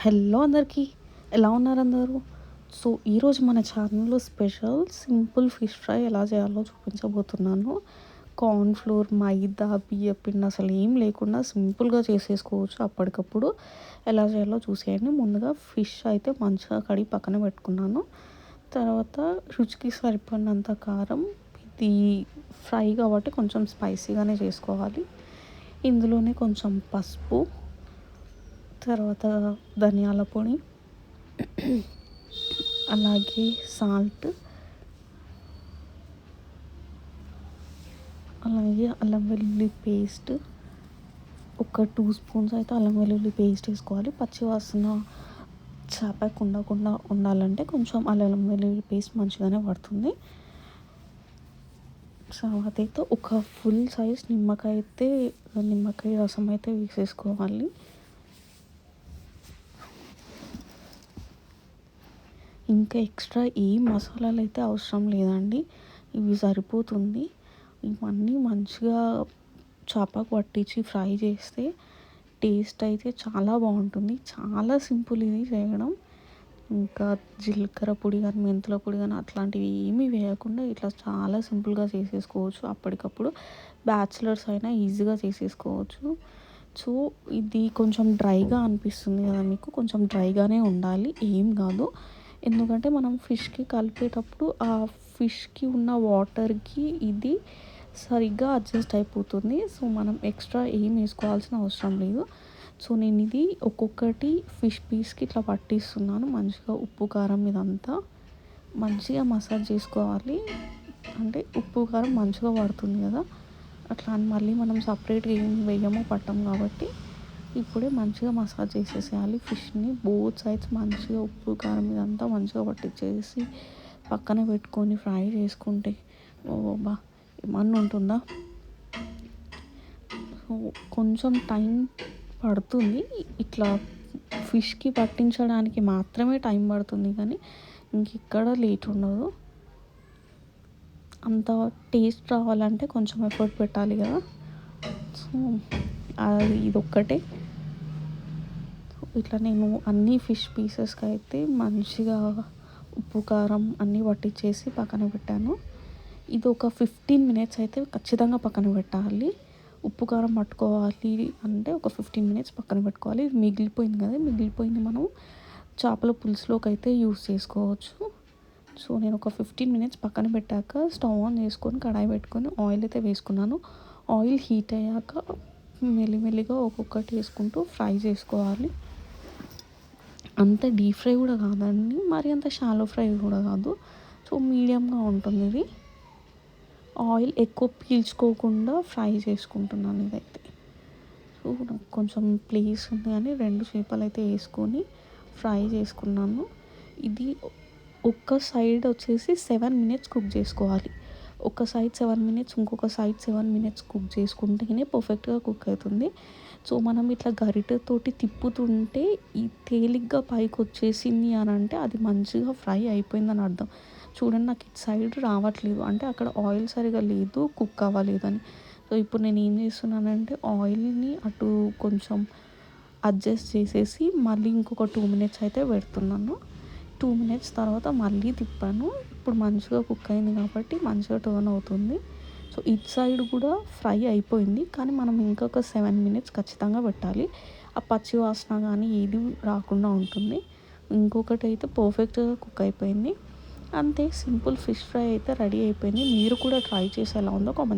Hello అందరికీ, ఎలా ఉన్నారు అందరూ? సో ఈరోజు మన ఛానల్లో స్పెషల్ సింపుల్ ఫిష్ ఫ్రై ఎలా చేయాలో చూపించబోతున్నాను. కార్న్ ఫ్లోర్, మైదా, బియ్యం పిండి అసలు ఏం లేకుండా సింపుల్గా చేసేసుకోవచ్చు. అప్పటికప్పుడు ఎలా చేయాలో చూసేయండి. ముందుగా ఫిష్ అయితే మంచిగా కడిగి పక్కన పెట్టుకున్నాను. తర్వాత రుచికి సరిపడినంత కారం. ఇది ఫ్రై కాబట్టి కొంచెం స్పైసీగానే చేసుకోవాలి. ఇందులోనే కొంచెం పసుపు, తర్వాత ధనియాల పొడి, అలాగే సాల్ట్, అలాగే అల్లం వెల్లుల్లి పేస్ట్ ఒక 2 స్పూన్స్ అయితే అల్లం వెల్లుల్లి పేస్ట్ వేసుకోవాలి. పచ్చివాసన చేపకు ఉండకుండా ఉండాలంటే కొంచెం అల్లం వెల్లుల్లి పేస్ట్ మంచిగానే పడుతుంది. తర్వాత అయితే ఒక ఫుల్ సైజ్ నిమ్మకాయ రసం అయితే వేసేసుకోవాలి. ఇంకా ఎక్స్ట్రా ఏ మసాలాలు అయితే అవసరం లేదండి, ఇవి సరిపోతుంది. ఇవన్నీ మంచిగా చేపకు పట్టించి ఫ్రై చేస్తే టేస్ట్ అయితే చాలా బాగుంటుంది. చాలా సింపుల్ ఇది చేయడం. ఇంకా జీలకర్ర పొడి కానీ మెంతుల పొడి కానీ అట్లాంటివి ఏమీ వేయకుండా ఇట్లా చాలా సింపుల్గా చేసేసుకోవచ్చు. అప్పటికప్పుడు బ్యాచిలర్స్ అయినా ఈజీగా చేసేసుకోవచ్చు. సో ఇది కొంచెం డ్రైగా అనిపిస్తుంది కదా మీకు, కొంచెం డ్రైగానే ఉండాలి, ఏం కాదు. ఎందుకంటే మనం ఫిష్కి కలిపేటప్పుడు ఆ ఫిష్కి ఉన్న వాటర్కి ఇది సరిగ్గా అడ్జస్ట్ అయిపోతుంది. సో మనం ఎక్స్ట్రా ఏం వేసుకోవాల్సిన అవసరం లేదు. సో నేను ఇది ఒక్కొక్కటి ఫిష్ పీస్కి ఇట్లా పట్టిస్తున్నాను. మంచిగా ఉప్పు కారం ఇదంతా మంచిగా మసాజ్ చేసుకోవాలి. అంటే ఉప్పు కారం మంచిగా పడుతుంది కదా, అట్లా అని మళ్ళీ మనం సపరేట్గా ఏం వేయమో పట్టం కాబట్టి ఇప్పుడే మంచిగా మసాజ్ చేసేసేయాలి ఫిష్ని. బోత్ సైడ్స్ మంచిగా ఉప్పు కారం ఇదంతా మంచిగా పట్టించేసి పక్కన పెట్టుకొని ఫ్రై చేసుకుంటే బా ఏమన్నా ఉంటుందా. కొంచెం టైం పడుతుంది, ఇట్లా ఫిష్కి పట్టించడానికి మాత్రమే టైం పడుతుంది, కానీ ఇంకెక్కడ లేట్ ఉండదు. అంత టేస్ట్ రావాలంటే కొంచెం ఎఫర్ట్ పెట్టాలి కదా. సో అది ఇదొక్కటే. ఇట్లా నేను అన్ని ఫిష్ పీసెస్కి అయితే మంచిగా ఉప్పు కారం అన్నీ పట్టించేసి పక్కన పెట్టాను. ఇది ఒక 15 మినిట్స్ అయితే ఖచ్చితంగా పక్కన పెట్టాలి. ఉప్పు కారం పట్టుకోవాలి అంటే ఒక 15 మినిట్స్ పక్కన పెట్టుకోవాలి. ఇది మిగిలిపోయింది కదా, మిగిలిపోయింది మనం చేపల పులుసులోకి అయితే యూస్ చేసుకోవచ్చు. సో నేను ఒక 15 మినిట్స్ పక్కన పెట్టాక స్టవ్ ఆన్ చేసుకొని కడాయి పెట్టుకొని ఆయిల్ అయితే వేసుకున్నాను. ఆయిల్ హీట్ అయ్యాక మెల్లిమెల్లిగా ఒక్కొక్కటి వేసుకుంటూ ఫ్రై చేసుకోవాలి. అంత డీప్ ఫ్రై కూడా కాదండి, మరి అంత షాలో ఫ్రై కూడా కాదు. సో మీడియంగా ఉంటుంది ఇది. ఆయిల్ ఎక్కువ పీల్చుకోకుండా ఫ్రై చేసుకుంటున్నాను ఇదైతే. సో నాకు కొంచెం ప్లేస్ ఉంది కానీ 2 చేపలు అయితే వేసుకొని ఫ్రై చేసుకున్నాను. ఇది ఒక్క సైడ్ వచ్చేసి 7 మినిట్స్ కుక్ చేసుకోవాలి. ఒక సైడ్ 7 మినిట్స్, ఇంకొక సైడ్ 7 మినిట్స్ కుక్ చేసుకుంటేనే పర్ఫెక్ట్గా కుక్ అవుతుంది. సో మనం ఇట్లా గరిటెతోటి తిప్పుతుంటే ఈ తేలిగ్గా పైకి వచ్చేసింది అని అంటే అది మంచిగా ఫ్రై అయిపోయిందని అర్థం. చూడండి నాకు ఇటు సైడ్ రావట్లేదు, అంటే అక్కడ ఆయిల్ సరిగా లేదు, కుక్ అవ్వలేదని. సో ఇప్పుడు నేను ఏం చేస్తున్నానంటే ఆయిల్ని అటు కొంచెం అడ్జస్ట్ చేసేసి మళ్ళీ ఇంకొక 2 మినిట్స్ అయితే పెడుతున్నాను. 2 మినిట్స్ తర్వాత మళ్ళీ తిప్పాను. ఇప్పుడు మంచిగా కుక్ అయింది కాబట్టి మంచిగా టర్న్ అవుతుంది. సో ఇటు సైడ్ కూడా ఫ్రై అయిపోయింది, కానీ మనం ఇంకొక 7 మినిట్స్ ఖచ్చితంగా పెట్టాలి. ఆ పచ్చి వాసన కానీ ఏది రాకుండా ఉంటుంది. ఇంకొకటి అయితే పర్ఫెక్ట్గా కుక్ అయిపోయింది. అంతే, సింపుల్ ఫిష్ ఫ్రై అయితే రెడీ అయిపోయింది. మీరు కూడా ట్రై చేసి ఎలా ఉందో కామెంట్